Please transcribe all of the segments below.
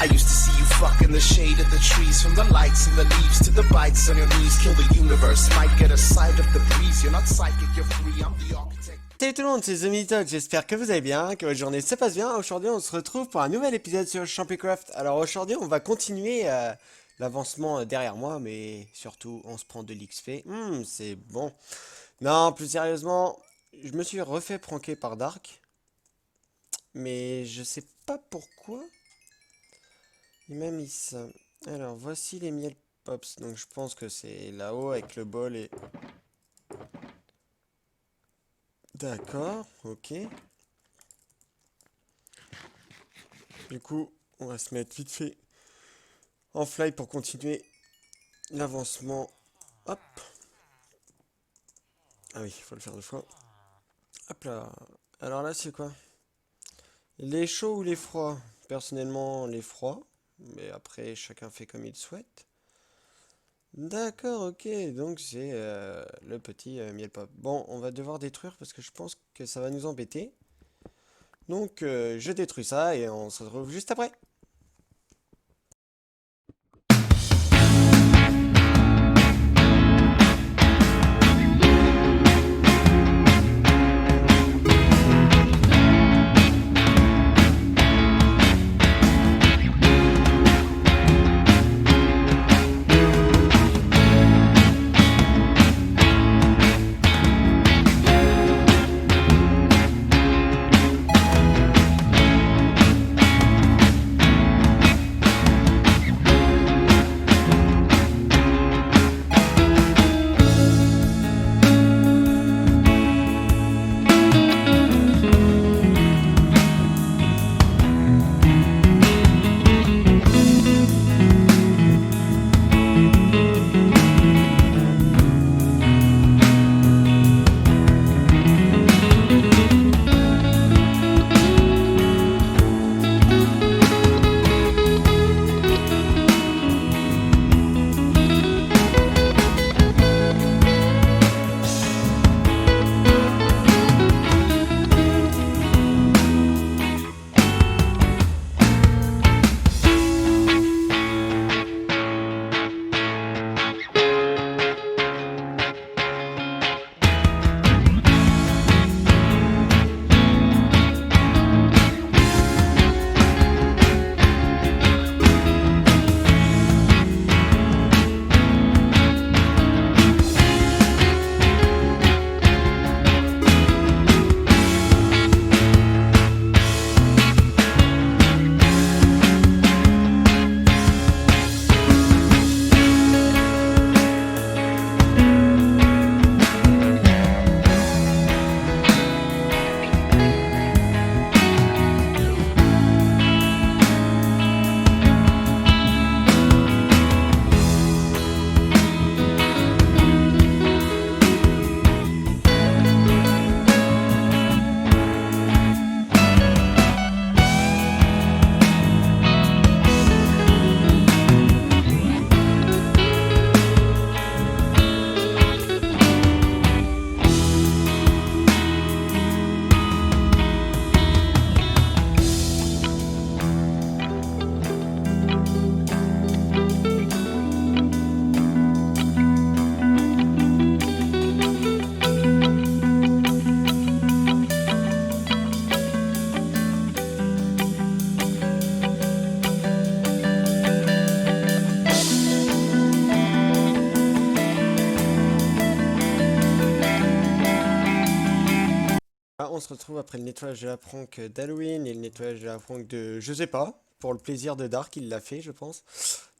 I used to see you fuck in the shade of the trees, from the lights and the leaves to the bites on your knees. Kill the universe, might get a sight of the breeze. You're not psychic, you're free, I'm the architect. Salut tout le monde, c'est TheMiniTalk, j'espère que vous allez bien, que votre journée se passe bien. Aujourd'hui on se retrouve pour un nouvel épisode sur Champycraft. Alors aujourd'hui on va continuer l'avancement derrière moi, mais surtout on se prend de l'XP. C'est bon. Non, plus sérieusement, je me suis refait pranker par Dark. Mais je sais pas pourquoi. Il m'a mis ça. Alors voici les miel pops, donc je pense que c'est là-haut avec le bol et... D'accord, ok. Du coup, on va se mettre vite fait en fly pour continuer l'avancement. Hop. Ah oui, il faut le faire deux fois. Hop là. Alors là, c'est quoi? Les chauds ou les froids? Personnellement, les froids. Mais après, chacun fait comme il souhaite. D'accord, ok. Donc c'est le petit miel pop. Bon, on va devoir détruire parce que je pense que ça va nous embêter. Donc je détruis ça et on se retrouve juste après. Ah, on se retrouve après le nettoyage de la prank d'Halloween et le nettoyage de la prank de... Je sais pas, pour le plaisir de Dark, il l'a fait, je pense.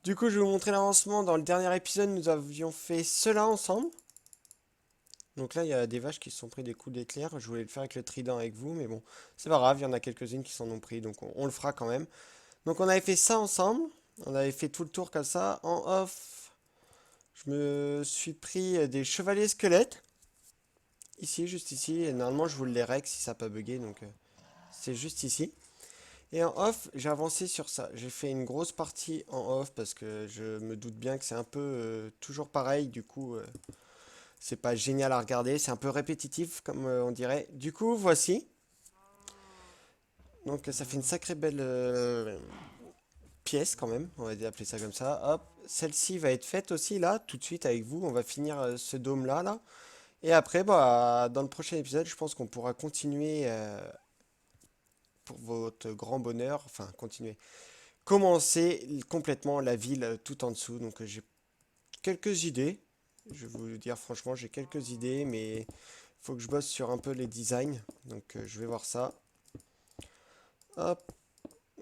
Du coup, je vais vous montrer l'avancement. Dans le dernier épisode, nous avions fait cela ensemble. Donc là, il y a des vaches qui se sont pris des coups d'éclair. Je voulais le faire avec le trident avec vous, mais bon, c'est pas grave, il y en a quelques-unes qui s'en ont pris, donc on le fera quand même. Donc on avait fait ça ensemble. On avait fait tout le tour comme ça. En off, je me suis pris des chevaliers squelettes. Ici, juste ici. Et normalement, je vous les règle si ça n'a pas bugué. Donc, c'est juste ici. Et en off, j'ai avancé sur ça. J'ai fait une grosse partie en off parce que je me doute bien que c'est un peu toujours pareil. Du coup, c'est pas génial à regarder. C'est un peu répétitif, comme on dirait. Du coup, voici. Donc, ça fait une sacrée belle pièce quand même, on va appeler ça comme ça. Hop, celle-ci va être faite aussi là, tout de suite avec vous. On va finir ce dôme là, là. Et après, bah, dans le prochain épisode, je pense qu'on pourra continuer pour votre grand bonheur. Enfin, continuer. Commencer complètement la ville tout en dessous. Donc j'ai quelques idées. Je vais vous dire franchement, j'ai quelques idées, mais il faut que je bosse sur un peu les designs. Donc je vais voir ça. Hop,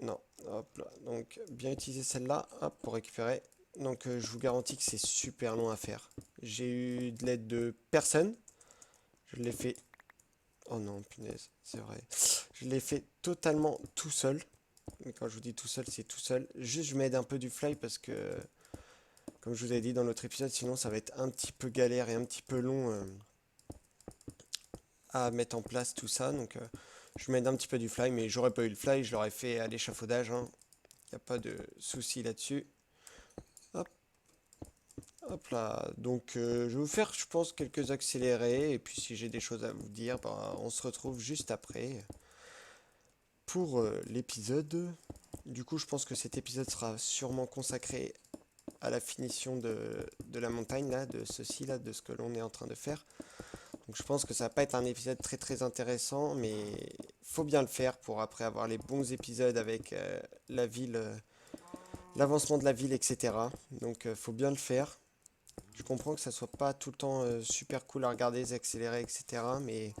non, hop là. Donc bien utiliser celle-là, hop, pour récupérer. Donc je vous garantis que c'est super long à faire. J'ai eu de l'aide de personne. Je l'ai fait. Oh non, punaise, c'est vrai. Je l'ai fait totalement tout seul. Mais quand je vous dis tout seul, c'est tout seul. Juste, je m'aide un peu du fly parce que, comme je vous ai dit dans l'autre épisode, sinon ça va être un petit peu galère et un petit peu long à mettre en place tout ça. Donc, je m'aide un petit peu du fly, mais j'aurais pas eu le fly, je l'aurais fait à l'échafaudage. Il n'y a pas de souci là-dessus. Hop, hop là. Donc, je vais vous faire, je pense, quelques accélérés. Et puis, si j'ai des choses à vous dire, bah, on se retrouve juste après pour l'épisode. Du coup, je pense que cet épisode sera sûrement consacré à la finition de la montagne, là, de ceci, là, de ce que l'on est en train de faire. Donc je pense que ça va pas être un épisode très très intéressant, mais faut bien le faire pour après avoir les bons épisodes avec la ville, l'avancement de la ville, etc. Donc faut bien le faire. Je comprends que ça soit pas tout le temps super cool à regarder, accélérer, etc. Mais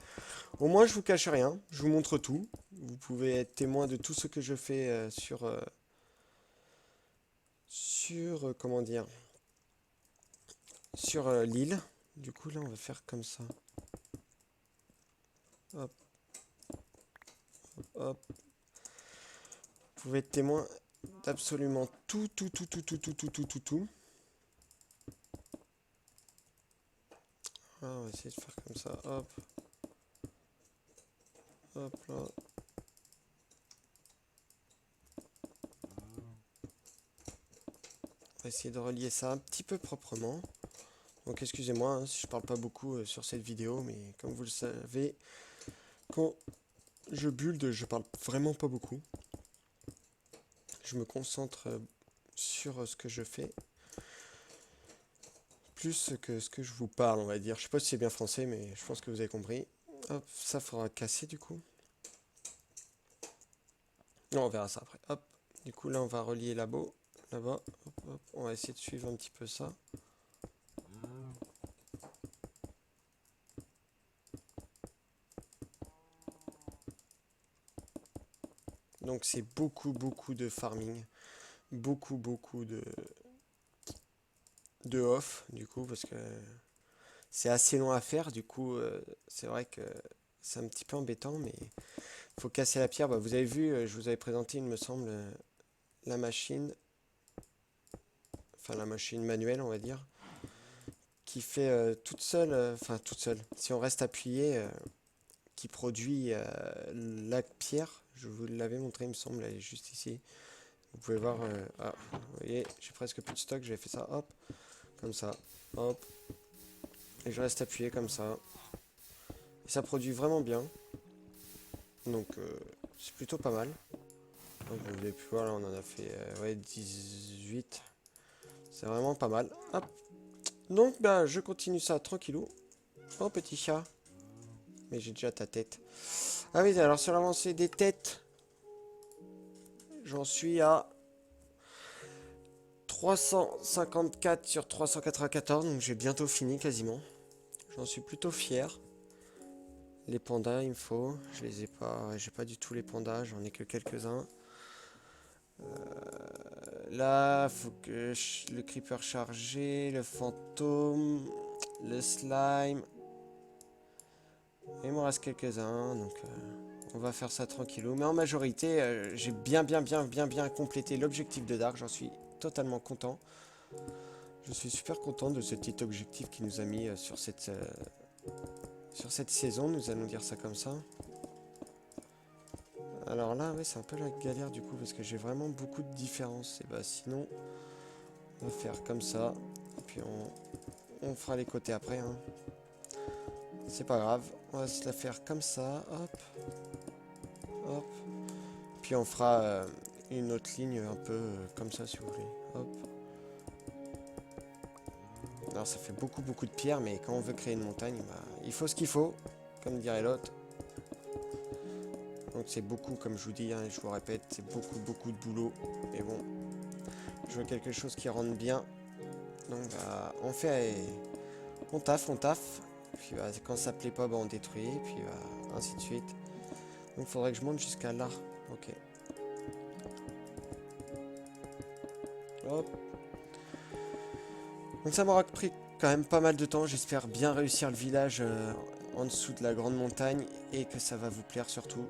au moins je vous cache rien, je vous montre tout. Vous pouvez être témoin de tout ce que je fais sur comment dire, sur l'île. Du coup là on va faire comme ça. Hop, hop. Vous pouvez être témoin d'absolument tout, tout, tout, tout, tout, tout, tout, tout, tout, tout. Ah, on va essayer de faire comme ça. Hop. Hop là. On va essayer de relier ça un petit peu proprement. Donc excusez-moi hein, si je parle pas beaucoup sur cette vidéo, mais comme vous le savez, quand je build, je parle vraiment pas beaucoup. Je me concentre sur ce que je fais. Plus que ce que je vous parle, on va dire. Je sais pas si c'est bien français, mais je pense que vous avez compris. Hop, ça faudra casser du coup. Non, on verra ça après. Hop. Du coup, là, on va relier là-bas. Là-bas. Hop, hop. On va essayer de suivre un petit peu ça. Donc, c'est beaucoup, beaucoup de farming. Beaucoup, beaucoup de off, du coup, parce que c'est assez long à faire. Du coup, c'est vrai que c'est un petit peu embêtant, mais faut casser la pierre. Bah, vous avez vu, je vous avais présenté, il me semble, la machine. Enfin, la machine manuelle, on va dire. Qui fait toute seule, enfin toute seule, si on reste appuyé, qui produit la pierre. Je vous l'avais montré, il me semble, elle est juste ici. Vous pouvez voir, ah, vous voyez, j'ai presque plus de stock, j'ai fait ça, hop, comme ça, hop, et je reste appuyé comme ça. Et ça produit vraiment bien, donc c'est plutôt pas mal. Donc, vous avez pu voir, là, on en a fait ouais, 18, c'est vraiment pas mal, hop. Donc, bah, je continue ça tranquillou. Oh, petit chat. Mais j'ai déjà ta tête. Ah oui, alors sur l'avancée des têtes, j'en suis à 354 sur 394, donc j'ai bientôt fini quasiment. J'en suis plutôt fier. Les pandas, il me faut. Je les ai pas, j'ai pas du tout les pandas, j'en ai que quelques-uns. Là, faut que le creeper chargé, le fantôme, le slime. Il m'en reste quelques-uns, donc on va faire ça tranquillou. Mais en majorité, j'ai bien complété l'objectif de Dark. J'en suis totalement content. Je suis super content de ce petit objectif qu'il nous a mis sur cette saison. Nous allons dire ça comme ça. Alors là, ouais, c'est un peu la galère du coup, parce que j'ai vraiment beaucoup de différences. Et bah sinon, on va faire comme ça. Et puis on fera les côtés après. Hein. C'est pas grave, on va se la faire comme ça, hop, hop. Puis on fera une autre ligne un peu comme ça si vous voulez. Hop. Alors ça fait beaucoup de pierres, mais quand on veut créer une montagne, bah, il faut ce qu'il faut, comme dirait l'autre. Donc c'est beaucoup, comme je vous dis, hein, je vous répète, c'est beaucoup de boulot. Mais bon, je veux quelque chose qui rentre bien. Donc bah, on taffe. Puis bah, quand ça plaît pas, bah, on détruit, puis bah, ainsi de suite. Donc il faudrait que je monte jusqu'à là. Ok. Hop. Donc ça m'aura pris quand même pas mal de temps. J'espère bien réussir le village en dessous de la grande montagne et que ça va vous plaire surtout.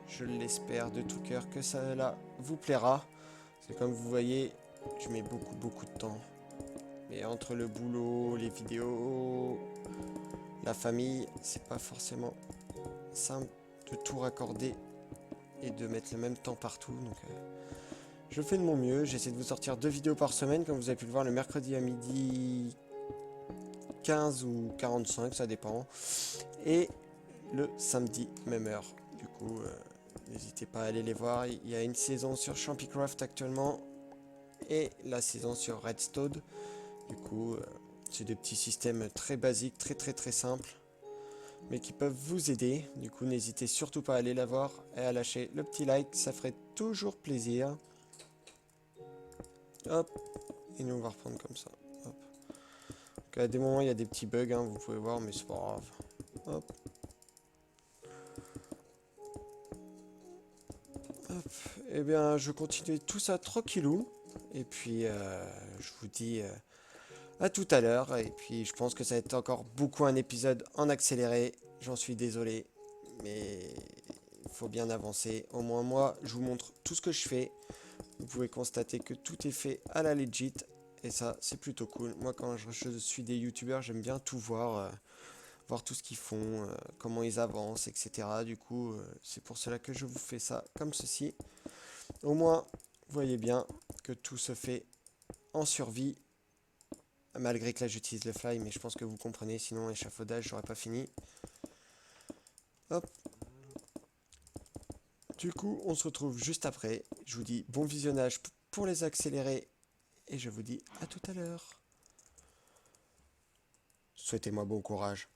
Je l'espère de tout cœur que ça vous plaira. C'est comme vous voyez, je mets beaucoup de temps. Mais entre le boulot, les vidéos, la famille, c'est pas forcément simple de tout raccorder et de mettre le même temps partout. Donc je fais de mon mieux. J'essaie de vous sortir 2 vidéos par semaine, comme vous avez pu le voir, le mercredi à midi 15 ou 45, ça dépend. Et le samedi, même heure. Du coup, n'hésitez pas à aller les voir. Il y a une saison sur Champycraft actuellement et la saison sur Redstone. Du coup, c'est des petits systèmes très basiques, très simples, mais qui peuvent vous aider. Du coup, n'hésitez surtout pas à aller la voir et à lâcher le petit like, ça ferait toujours plaisir. Hop, et nous on va reprendre comme ça. Hop. Donc, à des moments, il y a des petits bugs, hein, vous pouvez voir, mais c'est pas grave. Hop. Hop. Et bien, je continue tout ça tranquillou. Et puis, je vous dis à tout à l'heure. Et puis, je pense que ça va être encore beaucoup un épisode en accéléré. J'en suis désolé, mais il faut bien avancer. Au moins, moi, je vous montre tout ce que je fais. Vous pouvez constater que tout est fait à la legit. Et ça, c'est plutôt cool. Moi, quand je suis des youtubeurs, j'aime bien tout voir. Voir tout ce qu'ils font, comment ils avancent, etc. Du coup, c'est pour cela que je vous fais ça comme ceci. Au moins, vous voyez bien que tout se fait en survie. Malgré que là, j'utilise le fly, mais je pense que vous comprenez. Sinon, échafaudage, j'aurais pas fini. Hop. Du coup, on se retrouve juste après. Je vous dis bon visionnage pour les accélérés. Et je vous dis à tout à l'heure. Souhaitez-moi bon courage.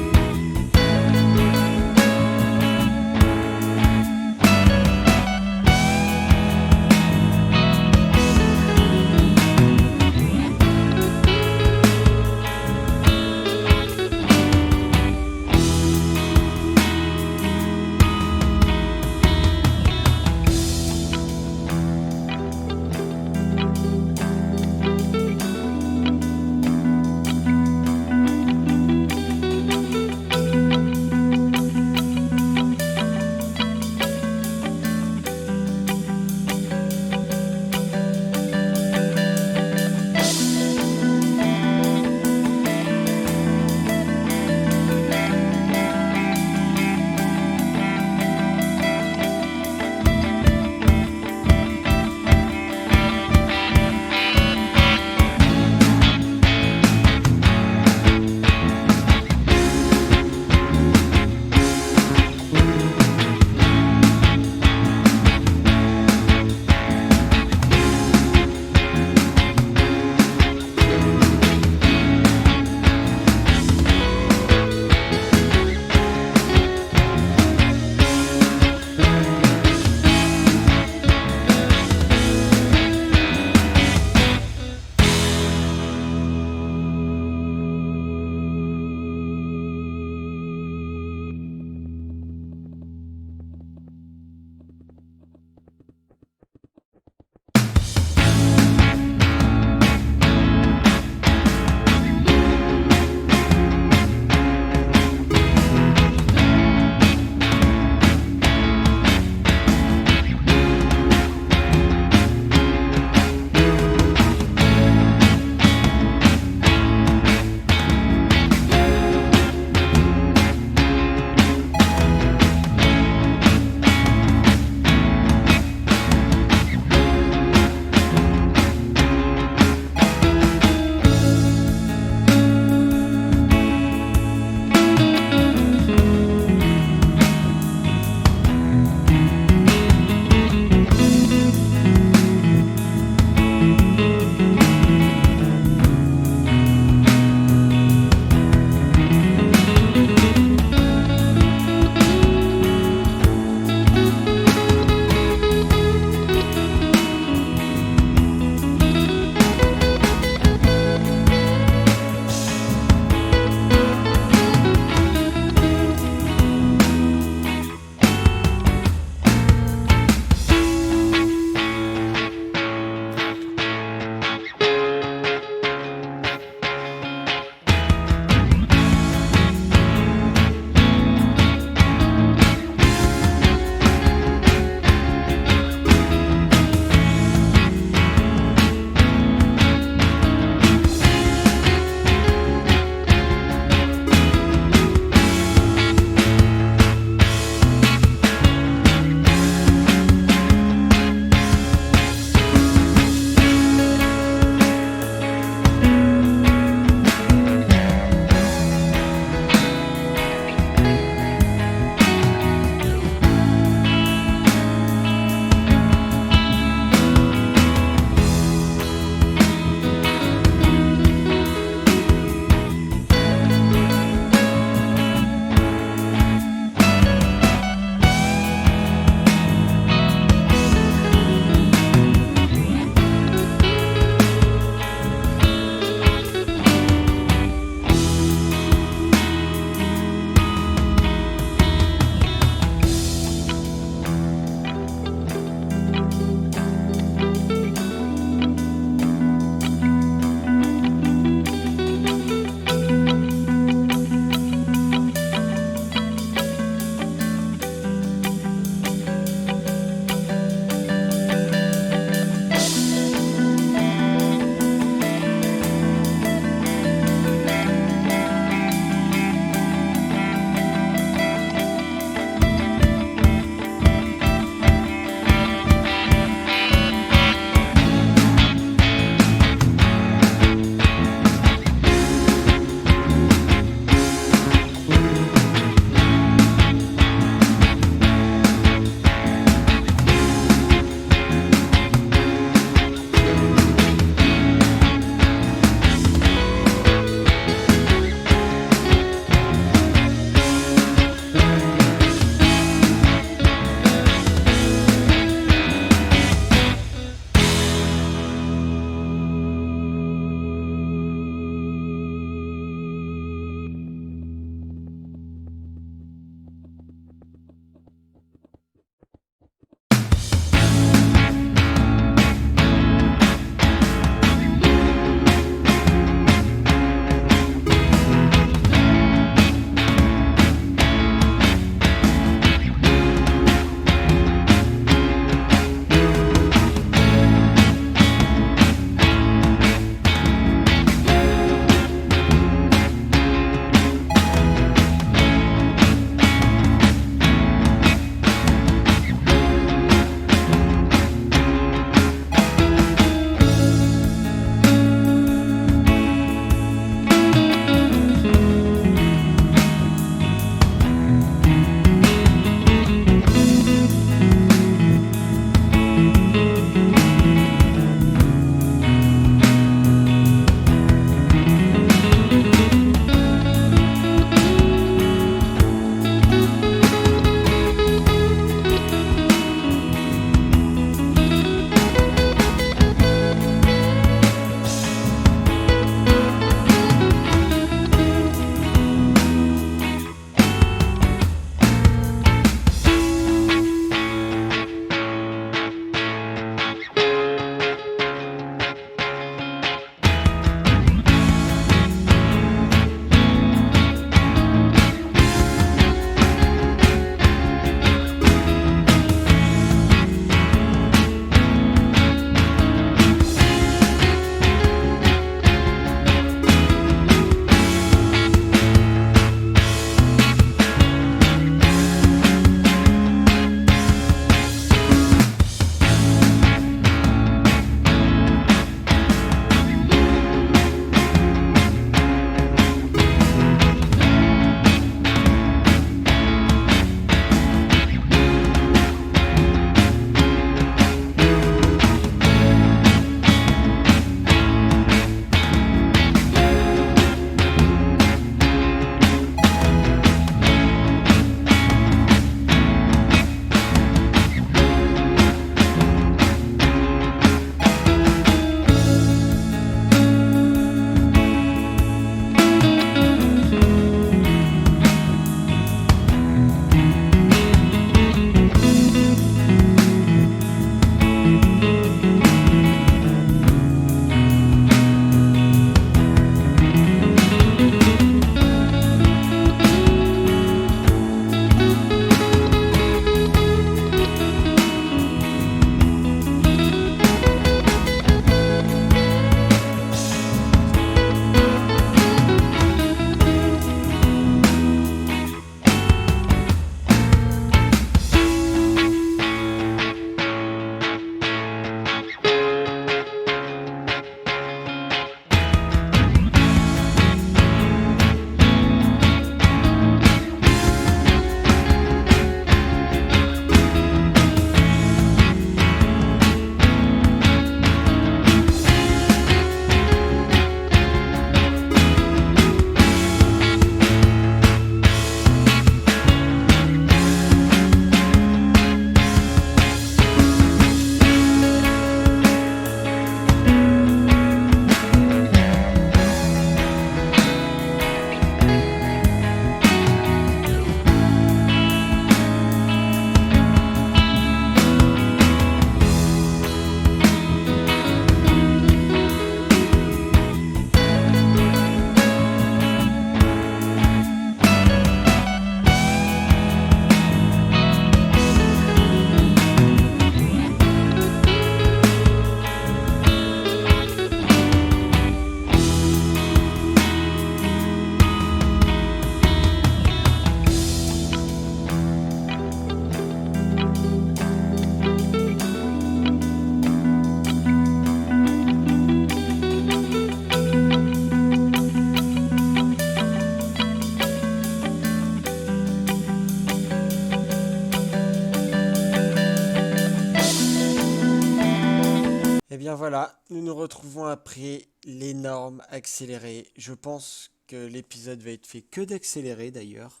Nous nous retrouvons après l'énorme accéléré. Je pense que l'épisode va être fait que d'accélérer d'ailleurs.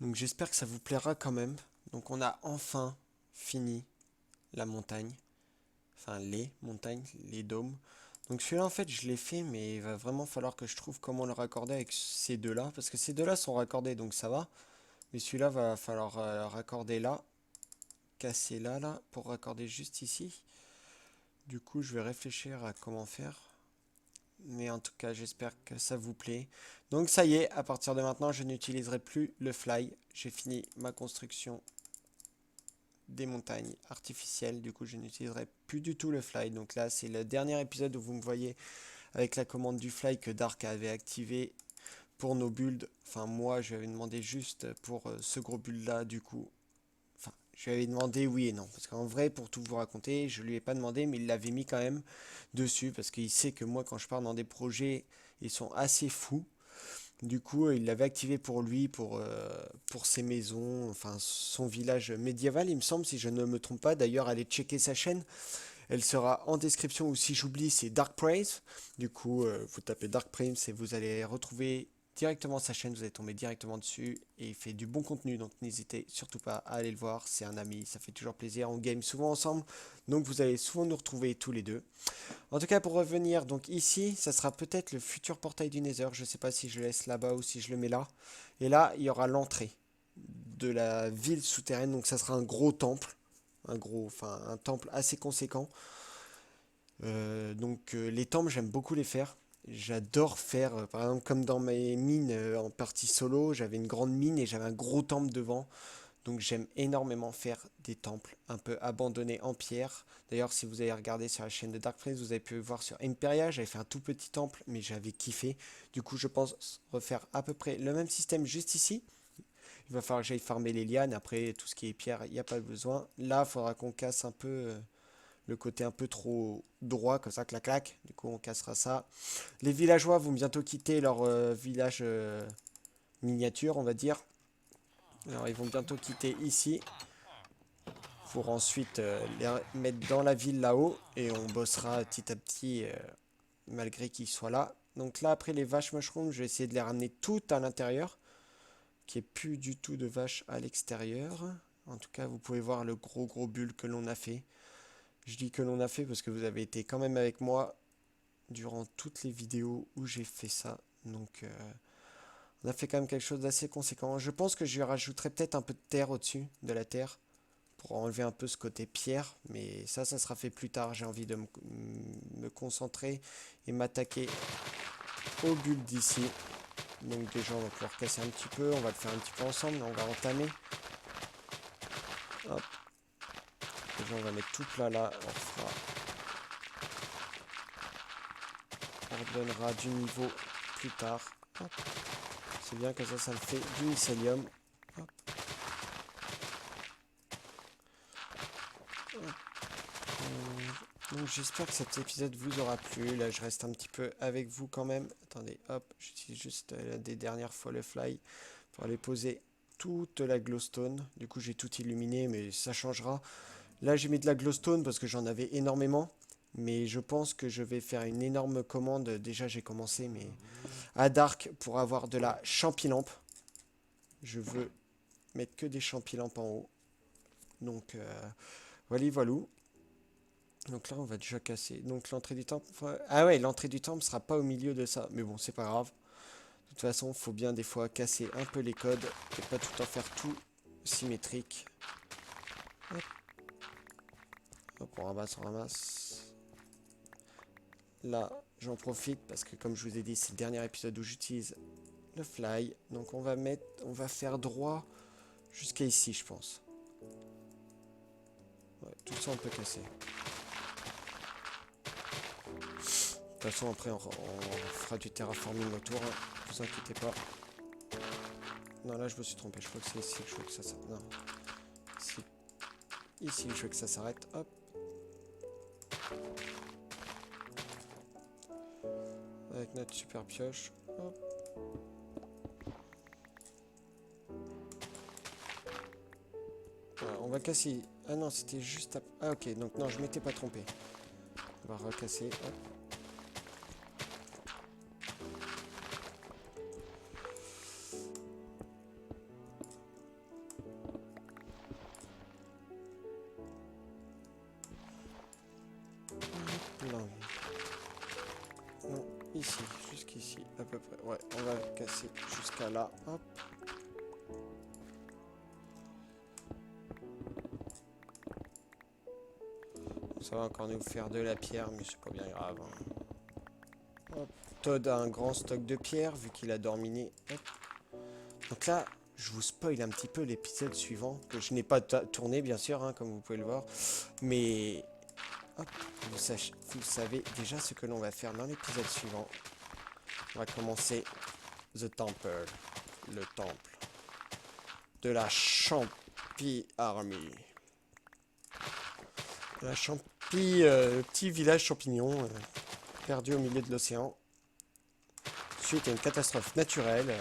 Donc j'espère que ça vous plaira quand même. Donc on a enfin fini la montagne. Enfin les montagnes, les dômes. Donc celui-là en fait je l'ai fait mais il va vraiment falloir que je trouve comment le raccorder avec ces deux-là. Parce que ces deux-là sont raccordés donc ça va. Mais celui-là va falloir raccorder là. Casser là pour raccorder juste ici. Du coup je vais réfléchir à comment faire. Mais en tout cas, j'espère que ça vous plaît. Donc ça y est, à partir de maintenant, je n'utiliserai plus le fly. J'ai fini ma construction des montagnes artificielles. Du coup, je n'utiliserai plus du tout le fly. Donc là, c'est le dernier épisode où vous me voyez avec la commande du fly que Dark avait activé pour nos builds. Enfin, moi, je lui avais demandé juste pour ce gros build là, du coup. Enfin, je lui avais demandé oui et non. Parce qu'en vrai, pour tout vous raconter, je lui ai pas demandé, mais il l'avait mis quand même dessus. Parce qu'il sait que moi, quand je pars dans des projets, ils sont assez fous. Du coup, il l'avait activé pour lui, pour ses maisons, enfin son village médiéval, il me semble, si je ne me trompe pas. D'ailleurs, allez checker sa chaîne. Elle sera en description, ou si j'oublie, c'est Dark Praise. Du coup, vous tapez Dark Praise et vous allez retrouver directement sa chaîne, vous allez tomber directement dessus. Et il fait du bon contenu, donc n'hésitez surtout pas à aller le voir. C'est un ami, ça fait toujours plaisir. On game souvent ensemble, donc vous allez souvent nous retrouver tous les deux. En tout cas, pour revenir, donc ici, ça sera peut-être le futur portail du Nether. Je ne sais pas si je le laisse là-bas ou si je le mets là. Et là, il y aura l'entrée de la ville souterraine. Donc ça sera un gros temple. Enfin un temple assez conséquent. Les temples, j'aime beaucoup les faire. J'adore faire, par exemple, comme dans mes mines en partie solo, j'avais une grande mine et j'avais un gros temple devant. Donc j'aime énormément faire des temples un peu abandonnés en pierre. D'ailleurs, si vous avez regardé sur la chaîne de Dark Prince, vous avez pu voir sur Imperia, j'avais fait un tout petit temple, mais j'avais kiffé. Du coup, je pense refaire à peu près le même système juste ici. Il va falloir que j'aille farmer les lianes. Après, tout ce qui est pierre, il n'y a pas besoin. Là, il faudra qu'on casse un peu le côté un peu trop droit, comme ça, clac clac. Du coup, on cassera ça. Les villageois vont bientôt quitter leur village miniature, on va dire. Alors, ils vont bientôt quitter ici pour ensuite les mettre dans la ville là-haut et on bossera petit à petit malgré qu'ils soient là. Donc là, après les vaches mushrooms, je vais essayer de les ramener toutes à l'intérieur, qu'il n'y ait plus du tout de vaches à l'extérieur. En tout cas, vous pouvez voir le gros bulle que l'on a fait. Je dis que l'on a fait parce que vous avez été quand même avec moi durant toutes les vidéos où j'ai fait ça. Donc on a fait quand même quelque chose d'assez conséquent. Je pense que je lui rajouterai peut-être un peu de terre au-dessus de la terre pour enlever un peu ce côté pierre, mais ça sera fait plus tard. J'ai envie de me concentrer et m'attaquer au bulle d'ici. Donc déjà on va pouvoir casser un petit peu, on va le faire un petit peu ensemble, on va entamer. Hop. Déjà on va mettre tout plat là, on redonnera du niveau plus tard. C'est bien que ça me fait du mycélium. Hop. Donc j'espère que cet épisode vous aura plu. Là je reste un petit peu avec vous quand même. Attendez, hop, j'utilise juste des dernières fois le fly pour aller poser toute la glowstone. Du coup j'ai tout illuminé mais ça changera. Là j'ai mis de la glowstone parce que j'en avais énormément. Mais je pense que je vais faire une énorme commande. Déjà j'ai commencé mais à Dark pour avoir de la champilampe. Je veux mettre que des champilampes en haut. Donc voilà. Donc là, on va déjà casser. Donc l'entrée du temple. Ah ouais, l'entrée du temple sera pas au milieu de ça. Mais bon, c'est pas grave. De toute façon, il faut bien des fois casser un peu les codes et pas tout en faire tout symétrique. Hop, hop, on ramasse. Là, j'en profite parce que comme je vous ai dit, c'est le dernier épisode où j'utilise le fly. Donc on va faire droit jusqu'à ici, je pense. Ouais, tout ça on peut casser. De toute façon, après, on fera du terraforming autour. Hein. Ne vous inquiétez pas. Non, là, je me suis trompé. Je crois que c'est ici que je veux que ça s'arrête. Non. Ici que je veux que ça s'arrête. Hop. Avec notre super pioche. Hop. Voilà, on va casser. Ah non, c'était juste... Ah ok, donc non, je m'étais pas trompé. va recasser. Hop. Non. Non, ici, jusqu'ici, à peu près. Ouais, on va le casser jusqu'à là. Hop. Ça va encore nous faire de la pierre, mais c'est pas bien grave. Hein. Hop. Todd a un grand stock de pierre, vu qu'il a dorminé. Hop. Donc là, je vous spoil un petit peu l'épisode suivant, que je n'ai pas tourné, bien sûr, hein, comme vous pouvez le voir. Mais hop, vous savez déjà ce que l'on va faire dans l'épisode suivant. On va commencer The Temple, le temple de la Champi Army. La Champi, le petit village champignon perdu au milieu de l'océan. Suite à une catastrophe naturelle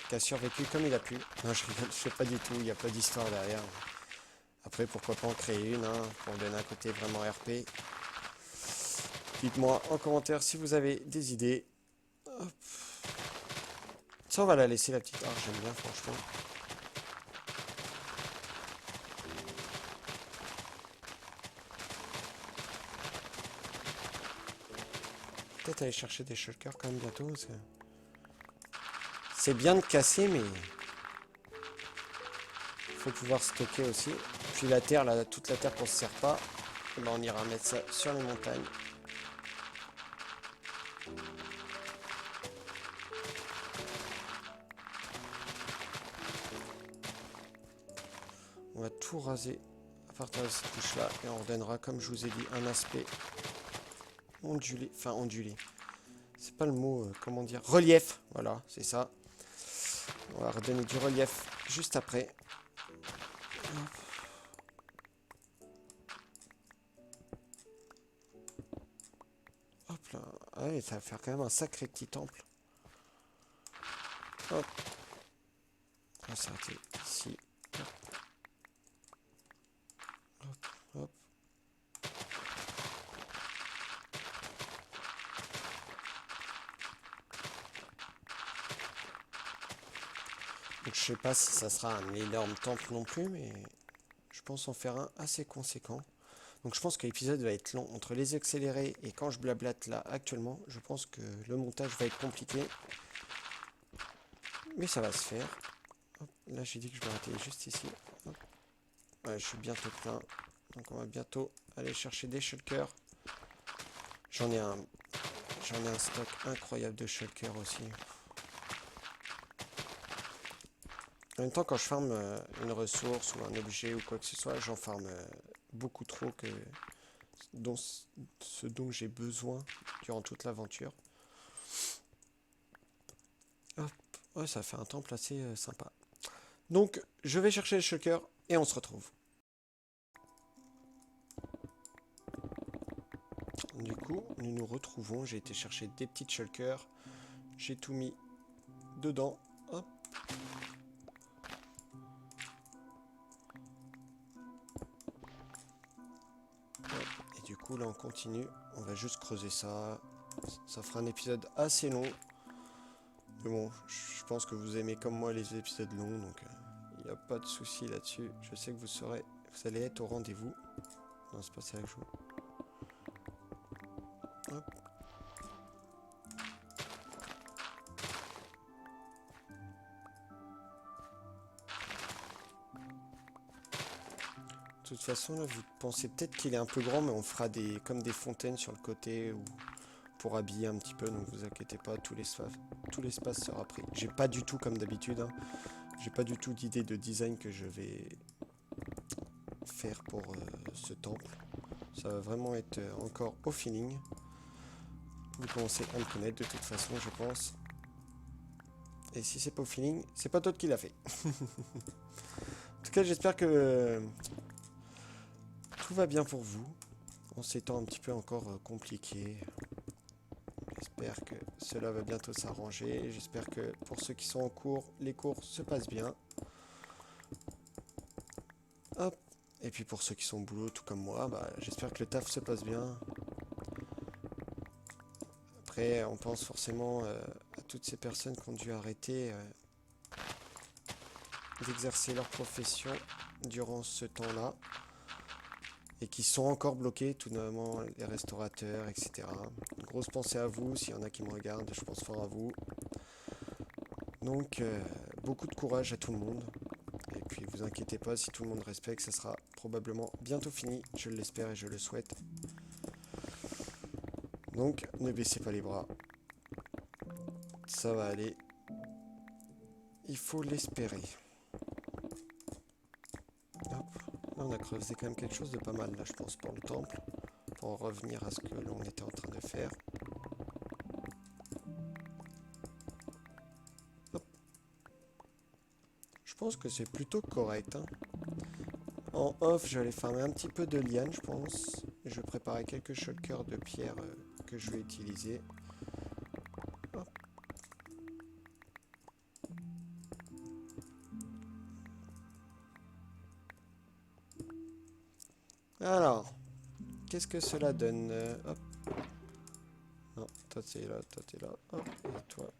qui a survécu comme il a pu. Non, je rigole, je sais pas du tout, il n'y a pas d'histoire derrière. Après, pourquoi pas en créer une, hein, pour donner un côté vraiment RP. Dites-moi en commentaire si vous avez des idées. Hop. Ça, on va la laisser, la petite arche, j'aime bien, franchement. Peut-être aller chercher des shulkers quand même bientôt, parce que... C'est bien de casser, mais... faut pouvoir stocker aussi. Puis la terre, là, toute la terre qu'on se sert pas, et ben on ira mettre ça sur les montagnes. On va tout raser à partir de cette couche-là et on redonnera, comme je vous ai dit, un aspect ondulé. Enfin, ondulé. C'est pas le mot, comment dire, relief. Voilà, c'est ça. On va redonner du relief juste après. Hop là. Ah ouais, ça va faire quand même un sacré petit temple. Hop. On va s'arrêter ici. Hop, hop. Donc je sais pas si ça sera un énorme temple non plus, mais je pense en faire un assez conséquent. Donc je pense que l'épisode va être long. Entre les accélérés et quand je blablate là actuellement, je pense que le montage va être compliqué. Mais ça va se faire. Hop, là j'ai dit que je vais arrêter juste ici. Hop. Ouais, je suis bientôt plein. Donc on va bientôt aller chercher des shulkers. J'en ai un stock incroyable de shulkers aussi. En même temps, quand je farme une ressource ou un objet ou quoi que ce soit, j'en farme beaucoup trop que ce dont j'ai besoin durant toute l'aventure. Hop, ouais, ça fait un temple assez sympa. Donc, je vais chercher les shulkers et on se retrouve. Du coup, nous nous retrouvons. J'ai été chercher des petites shulkers. J'ai tout mis dedans. Hop. Et du coup, là, on continue. On va juste creuser ça. Ça fera un épisode assez long. Mais bon, je pense que vous aimez comme moi les épisodes longs, donc il n'y a pas de souci là-dessus. Je sais que vous allez être au rendez-vous. Non, c'est pas ça que je joue. Hop. De toute façon, là, vous pensez peut-être qu'il est un peu grand, mais on fera comme des fontaines sur le côté ou pour habiller un petit peu, donc vous inquiétez pas, tout l'espace sera pris. J'ai pas du tout, comme d'habitude, hein, j'ai pas du tout d'idée de design que je vais faire pour ce temple. Ça va vraiment être encore au feeling. Vous commencez à me connaître de toute façon, je pense. Et si c'est pas au feeling, c'est pas toi qui l'a fait. En tout cas, j'espère que tout va bien pour vous. En ces temps un petit peu encore compliqués. J'espère que cela va bientôt s'arranger. J'espère que pour ceux qui sont en cours, les cours se passent bien. Hop. Et puis pour ceux qui sont au boulot, tout comme moi, bah, j'espère que le taf se passe bien. Après, on pense forcément à toutes ces personnes qui ont dû arrêter d'exercer leur profession durant ce temps-là et qui sont encore bloqués, tout notamment les restaurateurs, etc. Une grosse pensée à vous, s'il y en a qui me regardent, je pense fort à vous. Donc, beaucoup de courage à tout le monde. Et puis, vous inquiétez pas, si tout le monde respecte, ça sera probablement bientôt fini. Je l'espère et je le souhaite. Donc, ne baissez pas les bras. Ça va aller. Il faut l'espérer. Hop. Là, on a creusé quand même quelque chose de pas mal, là, je pense, pour le temple. Pour en revenir à ce que l'on était en train de faire. Hop. Je pense que c'est plutôt correct, hein. En off, je vais aller farmer un petit peu de liane, je pense. Et je vais préparer quelques shulkers de pierre que je vais utiliser. Hop. Alors, qu'est-ce que cela donne? Hop. Non, toi t'es là, toi t'es là. Hop, et toi.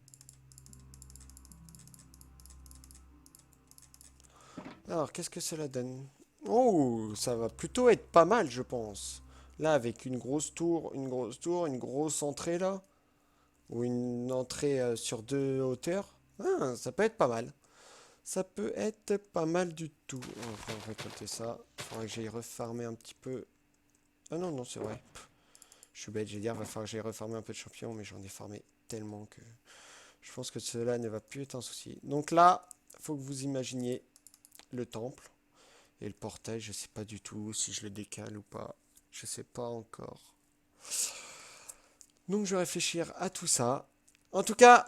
Alors, qu'est-ce que cela donne? Oh, ça va plutôt être pas mal, je pense. Là, avec une grosse tour, une grosse entrée là. Ou une entrée sur 2 hauteurs. Ah, ça peut être pas mal. Ça peut être pas mal du tout. On va récolter ça. Il faudra que j'aille refarmer un petit peu. Ah non, non, c'est vrai. Pff, je suis bête, j'ai dit, il va falloir que j'aille refarmer un peu de champignons, mais j'en ai farmé tellement que je pense que cela ne va plus être un souci. Donc là, il faut que vous imaginiez le temple et le portail. Je sais pas du tout si je le décale ou pas. Je sais pas encore. Donc je vais réfléchir à tout ça. En tout cas,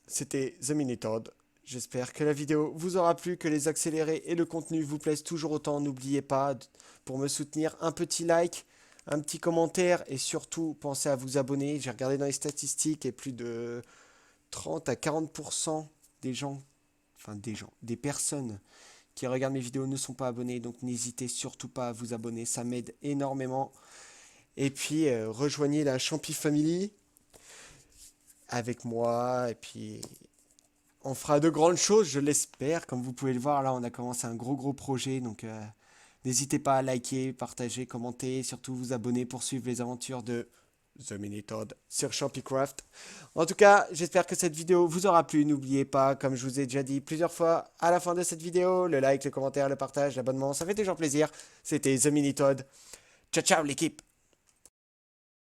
c'était The Minitoad. J'espère que la vidéo vous aura plu, que les accélérés et le contenu vous plaisent toujours autant. N'oubliez pas, pour me soutenir, un petit like, un petit commentaire et surtout, pensez à vous abonner. J'ai regardé dans les statistiques et plus de 30 à 40% des personnes qui regardent mes vidéos ne sont pas abonnés. Donc n'hésitez surtout pas à vous abonner, ça m'aide énormément. Et puis, rejoignez la Champi Family avec moi. Et puis, on fera de grandes choses, je l'espère. Comme vous pouvez le voir, là, on a commencé un gros projet. Donc, n'hésitez pas à liker, partager, commenter. Et surtout, vous abonner pour suivre les aventures de The Minitoad sur ChampiCraft. En tout cas, j'espère que cette vidéo vous aura plu. N'oubliez pas, comme je vous ai déjà dit plusieurs fois à la fin de cette vidéo, le like, le commentaire, le partage, l'abonnement, ça fait toujours plaisir. C'était The Minitoad. Ciao, ciao l'équipe!